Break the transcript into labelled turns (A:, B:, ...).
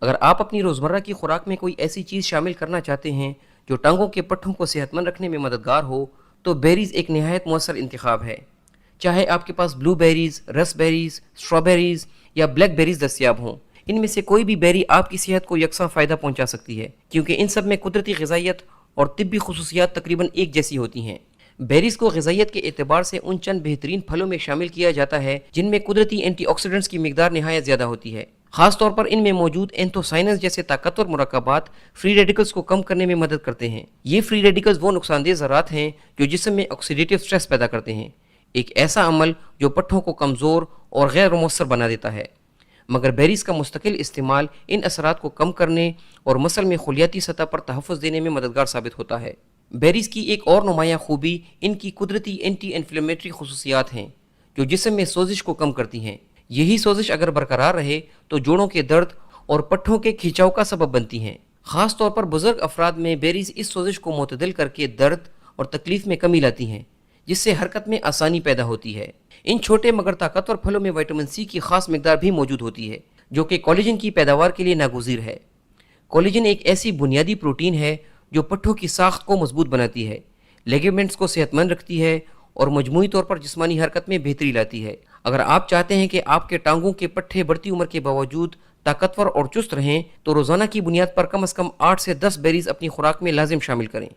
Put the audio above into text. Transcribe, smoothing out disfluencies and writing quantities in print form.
A: اگر آپ اپنی روزمرہ کی خوراک میں کوئی ایسی چیز شامل کرنا چاہتے ہیں جو ٹانگوں کے پٹھوں کو صحت مند رکھنے میں مددگار ہو تو بیریز ایک نہایت مؤثر انتخاب ہے۔ چاہے آپ کے پاس بلو بیریز، رس بیریز، اسٹرابیریز یا بلیک بیریز دستیاب ہوں، ان میں سے کوئی بھی بیری آپ کی صحت کو یکساں فائدہ پہنچا سکتی ہے، کیونکہ ان سب میں قدرتی غذائیت اور طبی خصوصیات تقریباً ایک جیسی ہوتی ہیں۔ بیریز کو غذائیت کے اعتبار سے ان چند بہترین پھلوں میں شامل کیا جاتا ہے جن میں قدرتی اینٹی آکسیڈنٹس کی مقدار نہایت زیادہ ہوتی ہے۔ خاص طور پر ان میں موجود اینتھوسائنز جیسے طاقتور مرکبات فری ریڈیکلز کو کم کرنے میں مدد کرتے ہیں۔ یہ فری ریڈیکلز وہ نقصان دہ ذرات ہیں جو جسم میں آکسیڈیٹیو سٹریس پیدا کرتے ہیں، ایک ایسا عمل جو پٹھوں کو کمزور اور غیر مؤثر بنا دیتا ہے۔ مگر بیریز کا مستقل استعمال ان اثرات کو کم کرنے اور مسل میں خلیاتی سطح پر تحفظ دینے میں مددگار ثابت ہوتا ہے۔ بیریز کی ایک اور نمایاں خوبی ان کی قدرتی اینٹی انفلیمیٹری خصوصیات ہیں جو جسم میں سوزش کو کم کرتی ہیں۔ یہی سوزش اگر برقرار رہے تو جوڑوں کے درد اور پٹھوں کے کھینچاؤ کا سبب بنتی ہیں۔ خاص طور پر بزرگ افراد میں بیریز اس سوزش کو معتدل کر کے درد اور تکلیف میں کمی لاتی ہیں، جس سے حرکت میں آسانی پیدا ہوتی ہے۔ ان چھوٹے مگر طاقتور پھلوں میں وٹامن سی کی خاص مقدار بھی موجود ہوتی ہے جو کہ کولیجن کی پیداوار کے لیے ناگزیر ہے۔ کولیجن ایک ایسی بنیادی پروٹین ہے جو پٹھوں کی ساخت کو مضبوط بناتی ہے، لیگمنٹس کو صحت مند رکھتی ہے اور مجموعی طور پر جسمانی حرکت میں بہتری لاتی ہے۔ اگر آپ چاہتے ہیں کہ آپ کے ٹانگوں کے پٹھے بڑھتی عمر کے باوجود طاقتور اور چست رہیں تو روزانہ کی بنیاد پر کم از کم 8 سے 10 بیریز اپنی خوراک میں لازم شامل کریں۔